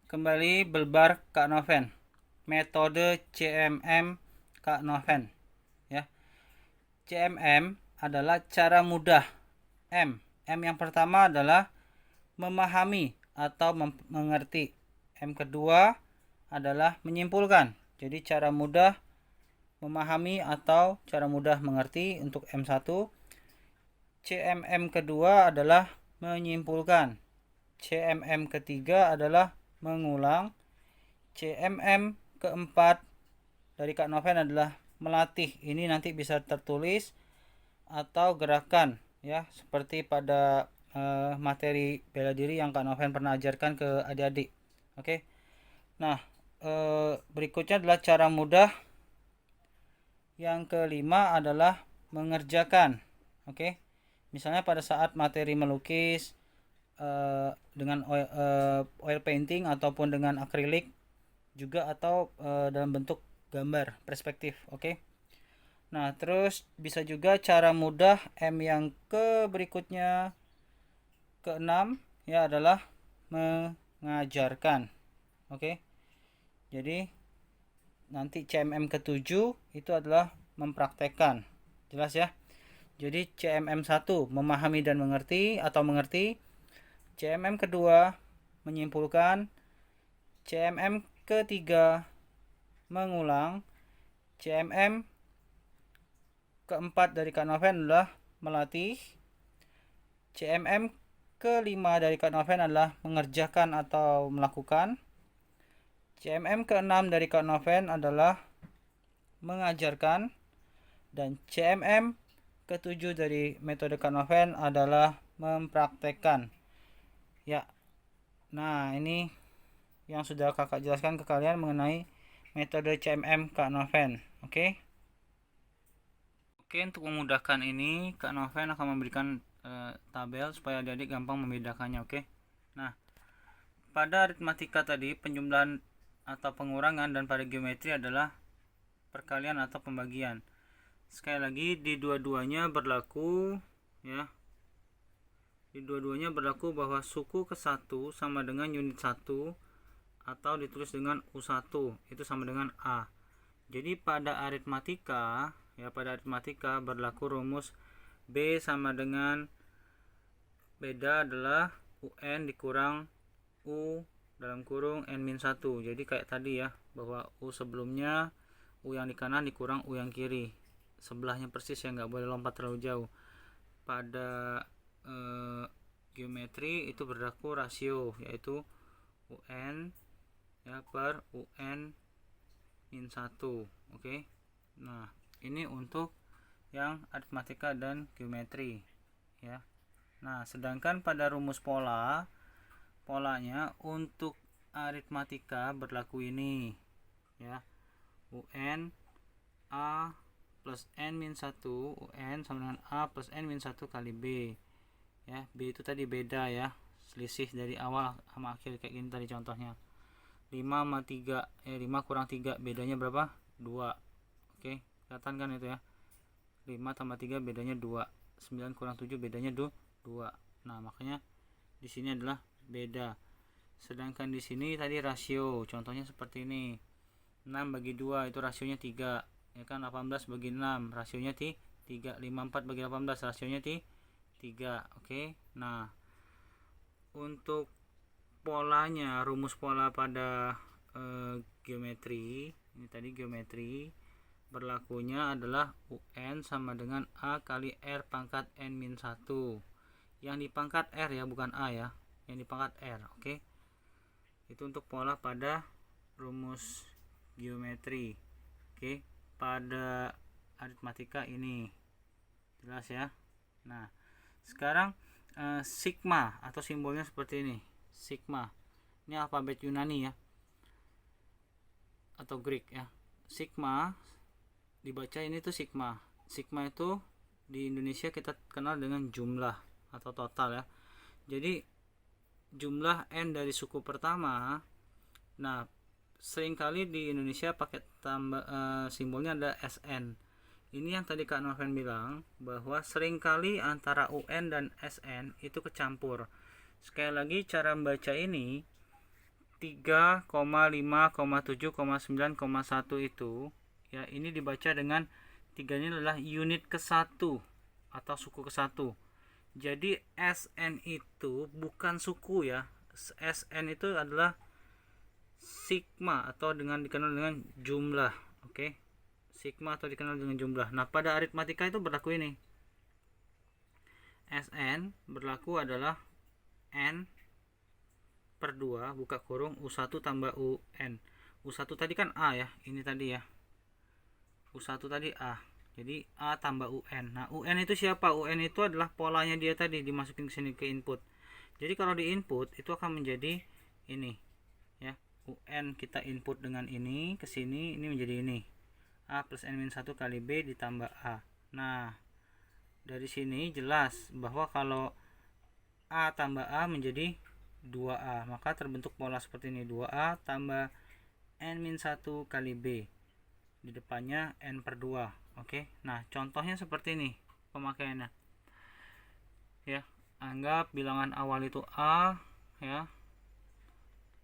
Kembali belbar Kak Noven. Metode CMM Kak Noven, ya. CMM adalah cara mudah. M yang pertama adalah memahami atau mengerti. M kedua adalah menyimpulkan. Jadi cara mudah memahami atau cara mudah mengerti untuk M1. CMM kedua adalah menyimpulkan. CMM ketiga adalah mengulang. CMM keempat dari Kak Noven adalah melatih. Ini nanti bisa tertulis atau gerakan, ya, seperti pada materi bela diri yang Kak Noven pernah ajarkan ke adik-adik. Oke. Nah, berikutnya adalah cara mudah. Yang kelima adalah mengerjakan. Oke. Misalnya pada saat materi melukis dengan oil painting ataupun dengan akrilik juga, atau dalam bentuk gambar perspektif. Oke. Nah, terus bisa juga cara mudah M yang ke berikutnya, keenam, ya, adalah mengajarkan. Oke. Jadi nanti CMM ketujuh itu adalah mempraktekkan. Jelas ya? Jadi CMM 1 memahami dan mengerti atau mengerti. CMM kedua menyimpulkan. CMM ketiga mengulang. CMM keempat dari Kak Noven adalah melatih. CMM kelima dari Kak Noven adalah mengerjakan atau melakukan. CMM keenam dari Kak Noven adalah mengajarkan. Dan CMM ketujuh dari metode Kak Noven adalah mempraktekkan. Ya, nah ini yang sudah kakak jelaskan ke kalian mengenai metode CMM Kak Noven. Oke. Oke, untuk memudahkan ini Kak Noven akan memberikan tabel supaya adik-adik gampang membedakannya. Oke. Nah, pada aritmatika tadi penjumlahan atau pengurangan, dan pada geometri adalah perkalian atau pembagian. Sekali lagi, di dua-duanya berlaku, ya. Di dua-duanya berlaku bahwa suku ke-1 sama dengan unit 1, atau ditulis dengan U1 itu sama dengan A. Jadi pada aritmatika, ya, pada aritmatika berlaku rumus B sama dengan beda adalah UN dikurang U dalam kurung N-1. Jadi kayak tadi ya, bahwa U sebelumnya U yang di kanan dikurang U yang kiri, sebelahnya persis ya, nggak boleh lompat terlalu jauh. Pada geometri itu berlaku rasio, yaitu UN, ya, per UN min 1. Oke. Nah, ini untuk yang aritmatika dan geometri, ya. Nah, sedangkan pada rumus polanya untuk aritmatika berlaku ini, ya. UN A plus N min 1, UN sama dengan A plus N min 1 kali B. Ya, B itu tadi beda ya, selisih dari awal sama akhir kayak gini tadi contohnya. 5 sama 3, 5 kurang 3 bedanya berapa? 2. Oke, kelihatan kan itu ya. 5 tambah 3 bedanya 2. 9 kurang 7 bedanya 2. Nah, makanya di sini adalah beda. Sedangkan di sini tadi rasio, contohnya seperti ini. 6 bagi 2 itu rasionya 3. Ya kan, 18 bagi 6 rasionya 3. 54 bagi 18 rasionya 3. Oke. Nah, untuk polanya, rumus pola pada geometri, ini tadi geometri, berlakunya adalah UN sama dengan A kali R pangkat N min 1. Yang dipangkat R ya, bukan A ya, yang dipangkat R. Oke. Itu untuk pola pada rumus geometri. Oke. Pada aritmatika ini jelas ya. Nah, sekarang sigma atau simbolnya seperti ini. Sigma. Ini alfabet Yunani ya, atau Greek ya. Sigma dibaca ini tuh sigma. Sigma itu di Indonesia kita kenal dengan jumlah atau total ya. Jadi jumlah N dari suku pertama. Nah, seringkali di Indonesia pakai simbolnya ada SN. Ini yang tadi Kak Noven bilang bahwa seringkali antara UN dan SN itu kecampur. Sekali lagi, cara membaca ini 3,5,7,9,1 itu ya, ini dibaca dengan 3 ini adalah unit ke-1 atau suku ke-1. Jadi SN itu bukan suku ya. SN itu adalah sigma atau dikenal dengan jumlah. Oke. Sigma atau dikenal dengan jumlah. Nah, pada aritmatika itu berlaku ini. SN berlaku adalah N per 2 buka kurung U1 tambah UN. U1 tadi kan A ya, ini tadi ya. U1 tadi A. Jadi A tambah UN. Nah, UN itu siapa? UN itu adalah polanya dia tadi dimasukin ke sini ke input. Jadi kalau di input itu akan menjadi ini ya. UN kita input dengan ini ke sini, ini menjadi ini. A plus N-1 kali B ditambah A. Nah, dari sini jelas bahwa kalau A tambah A menjadi 2A, maka terbentuk pola seperti ini, 2A tambah N-1 kali B, di depannya N per 2. Oke, nah contohnya seperti ini pemakaiannya ya. Anggap bilangan awal itu A ya,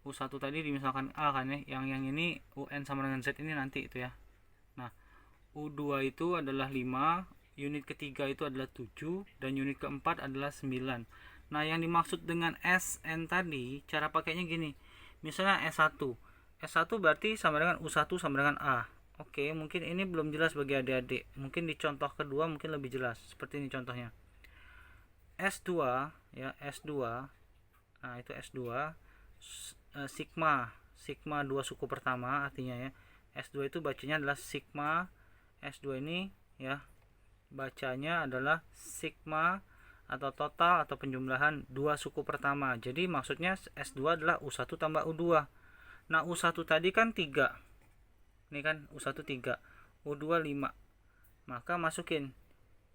U1 tadi misalkan A kan ya, yang ini UN sama dengan Z ini nanti itu ya. Nah, U2 itu adalah 5, unit ketiga itu adalah 7, dan unit keempat adalah 9. Nah, yang dimaksud dengan SN tadi, cara pakainya gini. Misalnya S1. S1 berarti sama dengan U1 sama dengan A. Oke, mungkin ini belum jelas bagi adik-adik. Mungkin di contoh kedua mungkin lebih jelas. Seperti ini contohnya. S2 ya, S2. Nah, itu S2 sigma 2 suku pertama artinya ya. S2 itu bacanya adalah sigma. S2 ini ya, bacanya adalah sigma atau total atau penjumlahan 2 suku pertama. Jadi maksudnya S2 adalah U1 tambah U2. Nah, U1 tadi kan 3. Ini kan U1 3, U2 5. Maka masukin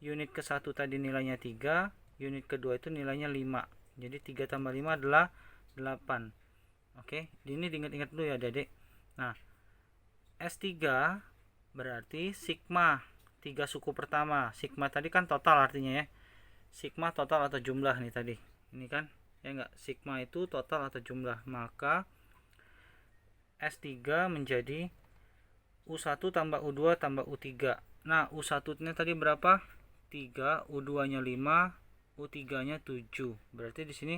unit ke-1 tadi nilainya 3, unit kedua itu nilainya 5. Jadi 3 tambah 5 adalah 8. Oke, ini diingat-ingat dulu ya, Dedek. Nah, S3 berarti sigma 3 suku pertama. Sigma tadi kan total artinya ya. Sigma total atau jumlah nih tadi. Ini kan ya enggak, sigma itu total atau jumlah. Maka S3 menjadi U1 tambah U2 tambah U3. Nah, U1 nya tadi berapa? 3, U2 nya 5, U3 nya 7. Berarti di sini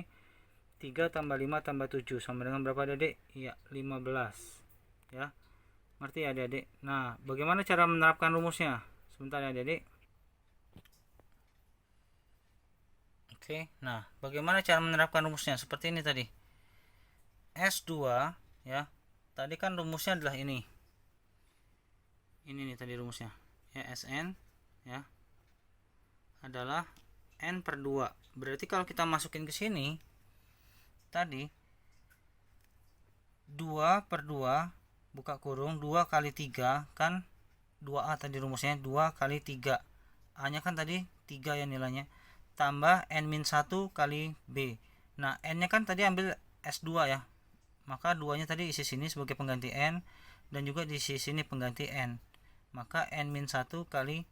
3 tambah 5 tambah 7 sama dengan berapa, Dedek? Iya, 15. Ya. Ngerti ya, Dedek? Nah, bagaimana cara menerapkan rumusnya? Sebentar ya, Dedek. Oke. Nah, bagaimana cara menerapkan rumusnya? Seperti ini tadi. S2 ya. Tadi kan rumusnya adalah ini nih tadi rumusnya ya. SN ya adalah N per 2. Berarti kalau kita masukin ke sini tadi 2 per 2 buka kurung 2 kali 3 kan 2A tadi rumusnya, 2 kali 3. A nya kan tadi 3 ya nilainya, tambah N-1 kali B. Nah, N nya kan tadi ambil S2 ya, maka 2 nya tadi isi sini sebagai pengganti N, dan juga di sini pengganti N. Maka N-1 kali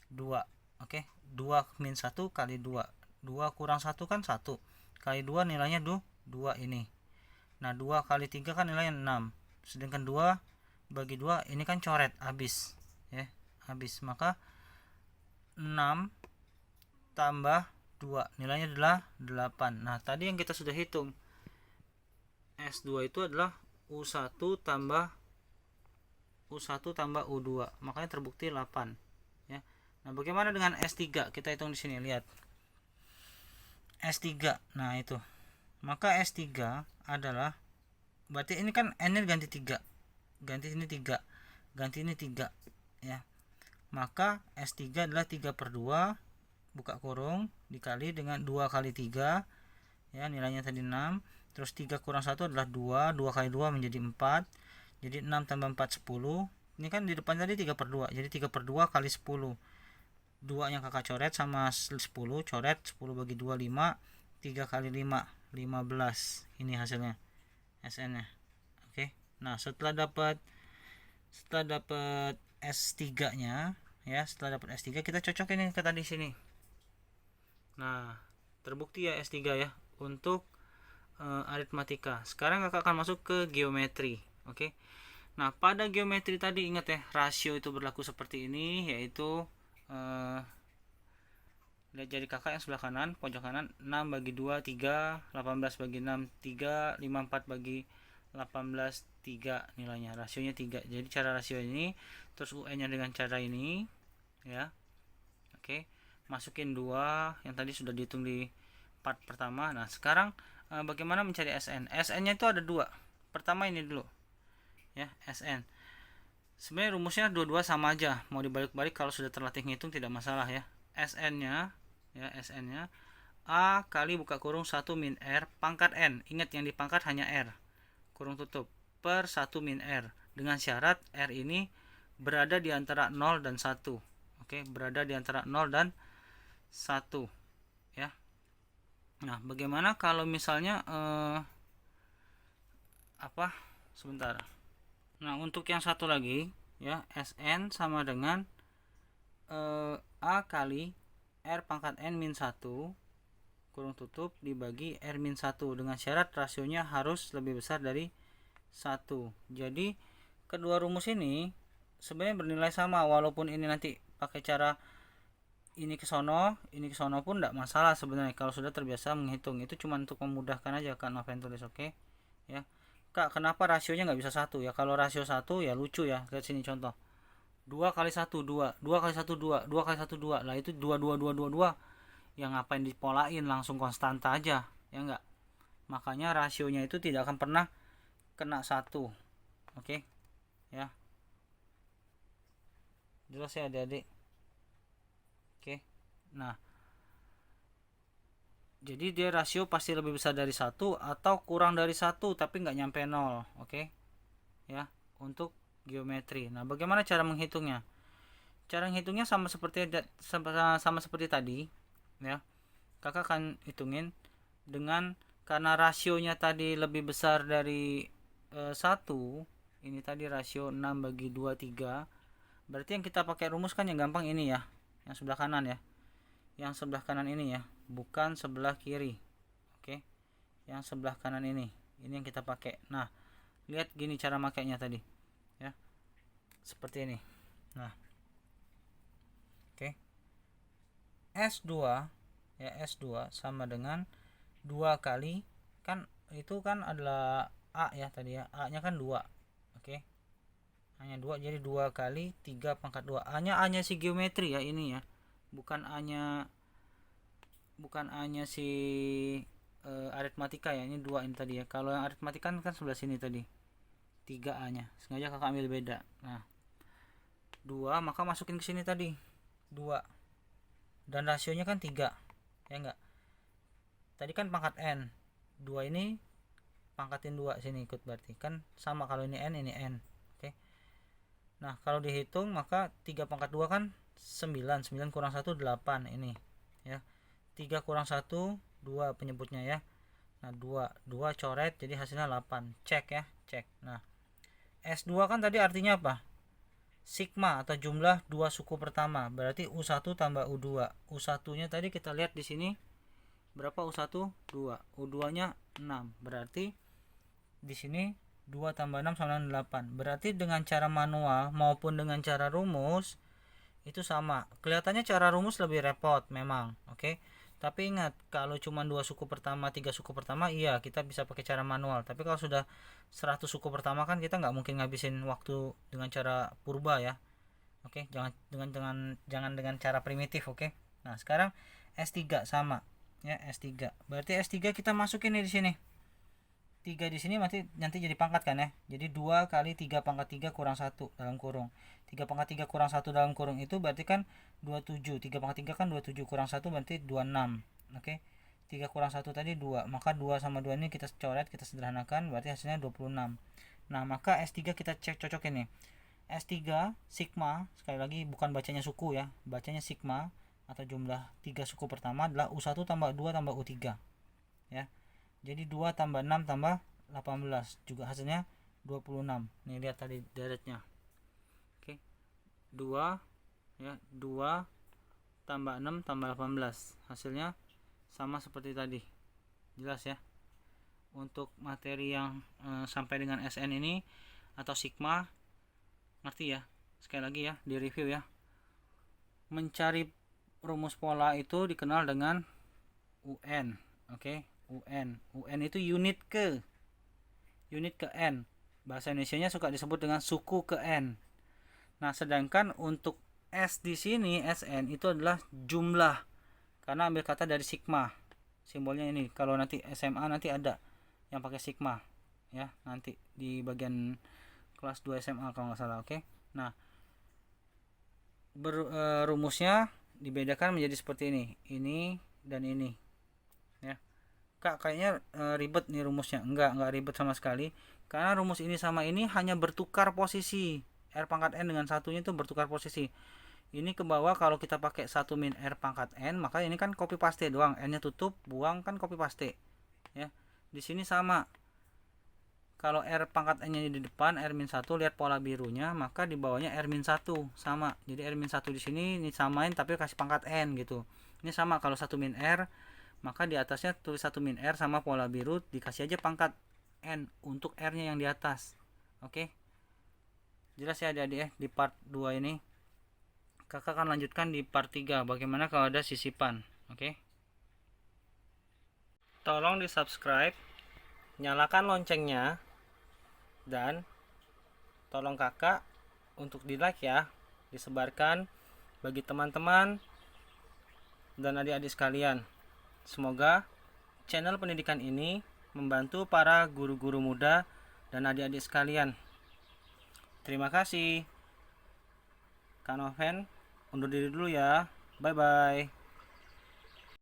2. Oke, 2-1 kali 2. 2 kurang 1 kan 1. Kali 2 nilainya 2 ini. Nah, 2 kali 3 kan nilainya 6. Sedangkan 2 bagi 2 ini kan coret habis ya, habis. Maka 6 tambah 2 nilainya adalah 8. Nah, tadi yang kita sudah hitung S2 itu adalah U1 tambah U2, makanya terbukti 8 ya. Nah, bagaimana dengan S3? Kita hitung di sini, lihat. S3. Nah, itu. Maka S3 adalah, berarti ini kan N-nya ganti 3. Ganti ini 3. Ganti ini 3 ya. Maka S3 adalah 3 per 2 buka kurung dikali dengan 2 kali 3 ya, nilainya tadi 6. Terus 3 kurang 1 adalah 2. 2 kali 2 menjadi 4. Jadi 6 tambah 4 10. Ini kan di depan tadi 3 per 2. Jadi 3 per 2 kali 10. 2 yang kakak coret sama 10. Coret 10 bagi 2 5. 3 kali 5 15. Ini hasilnya SN nya. Oke. Nah, setelah dapat S3 nya ya, setelah dapat S3 kita cocokin ini ke tadi sini. Nah, terbukti ya S3 ya untuk aritmatika. Sekarang kakak akan masuk ke geometri. Oke. Nah, pada geometri tadi ingat ya, rasio itu berlaku seperti ini, yaitu lihat jari kakak yang sebelah kanan, pojok kanan, 6 bagi 2, 3, 18 bagi 6, 3, 54 bagi 18, 3 nilainya. Rasionya 3. Jadi cara rasio ini, terus UN-nya dengan cara ini, ya. Oke. Masukin 2 yang tadi sudah dihitung di part pertama. Nah, sekarang bagaimana mencari SN? SN-nya itu ada 2. Pertama ini dulu. Ya, SN. Sebenarnya rumusnya dua-dua sama aja. Mau dibalik-balik kalau sudah terlatih ngitung tidak masalah ya. SN-nya SN-nya A kali buka kurung 1 min R pangkat N. Ingat yang dipangkat hanya R. Kurung tutup per 1 min R. Dengan syarat R ini berada di antara 0 dan 1. Oke, berada di antara 0 dan 1 ya. Nah, bagaimana kalau misalnya sebentar. Nah, untuk yang satu lagi ya, SN sama dengan A kali R pangkat N min 1 kurung tutup dibagi R min 1 dengan syarat rasionya harus lebih besar dari 1. Jadi kedua rumus ini sebenarnya bernilai sama, walaupun ini nanti pakai cara ini ke sono pun tidak masalah sebenarnya kalau sudah terbiasa menghitung. Itu cuma untuk memudahkan aja Kak Noven tulis. Oke ya. Kak, kenapa rasionya nggak bisa 1 ya? Kalau rasio 1 ya lucu ya. Lihat sini contoh. 2 kali 1 2, 2 kali 1 2, 2 kali 1 2. Lah itu 2 2 2 2 2. Yang ngapain dipolain, langsung konstanta aja, ya enggak? Makanya rasionya itu tidak akan pernah kena 1. Oke. Ya. Jelas ya Adik-adik? Oke. Nah, jadi dia rasio pasti lebih besar dari 1 atau kurang dari 1 tapi nggak nyampe 0. Oke. Ya, untuk geometri. Nah, bagaimana cara menghitungnya? Cara menghitungnya sama seperti tadi, ya. Kakak akan hitungin dengan, karena rasionya tadi lebih besar dari 1. Ini tadi rasio 6 bagi 2 3. Berarti yang kita pakai rumus kan yang gampang ini ya, yang sebelah kanan ya. Yang sebelah kanan ini ya, bukan sebelah kiri. Oke. Yang sebelah kanan ini yang kita pakai. Nah, lihat gini cara makainya tadi ya, seperti ini. Nah, oke. S2 ya, S2 sama dengan 2 kali, kan itu kan adalah A ya tadi ya, A nya kan 2. Oke, hanya 2, jadi 2 kali 3 pangkat 2. A nya si geometri ya ini ya, bukan A nya si aritmatika ya. Ini 2 ini tadi ya. Kalau yang aritmatika kan sebelah sini tadi 3 A nya, sengaja kakak ambil beda. Nah, 2 maka masukin ke sini tadi 2, dan rasionya kan 3 ya enggak. Tadi kan pangkat N, 2 ini pangkatin 2 sini ikut, berarti kan sama. Kalau ini N ini N. Oke. Nah, kalau dihitung maka 3 pangkat 2 kan 9, 9 kurang 1 8 ini ya. 3 kurang 1 2 penyebutnya ya. Nah, 2 coret jadi hasilnya 8. Cek ya, cek. Nah, S2 kan tadi artinya apa? Sigma atau jumlah 2 suku pertama. Berarti U1 tambah U2. U1-nya tadi kita lihat di sini berapa? U1 2, U2-nya 6. Berarti di sini 2 tambah 6 sama dengan 8. Berarti dengan cara manual maupun dengan cara rumus itu sama. Kelihatannya cara rumus lebih repot memang. Oke. Tapi ingat, kalau cuma 2 suku pertama, 3 suku pertama, iya kita bisa pakai cara manual. Tapi kalau sudah 100 suku pertama kan kita nggak mungkin ngabisin waktu dengan cara purba ya. Oke, jangan dengan cara primitif. Oke. Nah, sekarang S3 sama ya, S3. Berarti S3 kita masukin nih di sini. 3 di sini nanti jadi pangkat kan ya. Jadi 2 kali 3 pangkat 3 kurang 1 dalam kurung. 3 pangkat 3 kurang 1 dalam kurung itu berarti kan 27. 3 pangkat 3 kan 27 kurang 1 berarti 26. Oke. 3 kurang 1 tadi 2. Maka 2 sama 2 ini kita coret, kita sederhanakan, berarti hasilnya 26. Nah, maka S3 kita cek cocok ini. S3 sigma, sekali lagi bukan bacanya suku ya, bacanya sigma atau jumlah 3 suku pertama adalah U1 tambah 2 tambah U3 ya. Jadi 2 tambah 6 tambah 18 juga hasilnya 26. Nih lihat tadi deretnya. Oke. 2 ya, 2 tambah 6 tambah 18 hasilnya sama seperti tadi. Jelas ya. untuk materi yang sampai dengan SN ini atau sigma, ngerti ya? Sekali lagi ya, di review ya. Mencari rumus pola itu dikenal dengan UN. Oke, UN itu unit ke n. Bahasa Indonesianya suka disebut dengan suku ke n. Nah, sedangkan untuk S di sini SN itu adalah jumlah, karena ambil kata dari sigma. Simbolnya ini. Kalau nanti SMA nanti ada yang pakai sigma ya, nanti di bagian kelas 2 SMA kalau nggak salah. Oke. Nah, rumusnya dibedakan menjadi seperti ini dan ini ya. Kak, kayaknya ribet nih rumusnya. Enggak ribet sama sekali, karena rumus ini sama ini hanya bertukar posisi. R pangkat N dengan satunya itu bertukar posisi. Ini ke bawah kalau kita pakai 1 min R pangkat N, maka ini kan copy paste doang. N nya tutup, buang, kan copy paste ya. Di sini sama. Kalau R pangkat N nya di depan, R min 1, lihat pola birunya, maka di bawahnya R min 1 sama. Jadi R min 1 di sini ini samain tapi kasih pangkat N gitu. Ini sama, kalau 1 min R, maka di atasnya tulis 1 min R sama pola biru, dikasih aja pangkat N untuk R nya yang di atas. Oke. Jelas ya adik-adik ya di part 2 ini. Kakak akan lanjutkan di part 3 bagaimana kalau ada sisipan. Oke. Tolong di subscribe, nyalakan loncengnya, dan tolong kakak untuk di like ya, disebarkan bagi teman-teman dan adik-adik sekalian. Semoga channel pendidikan ini membantu para guru-guru muda dan adik-adik sekalian. Terima kasih. Kak Noven undur diri dulu ya. Bye bye.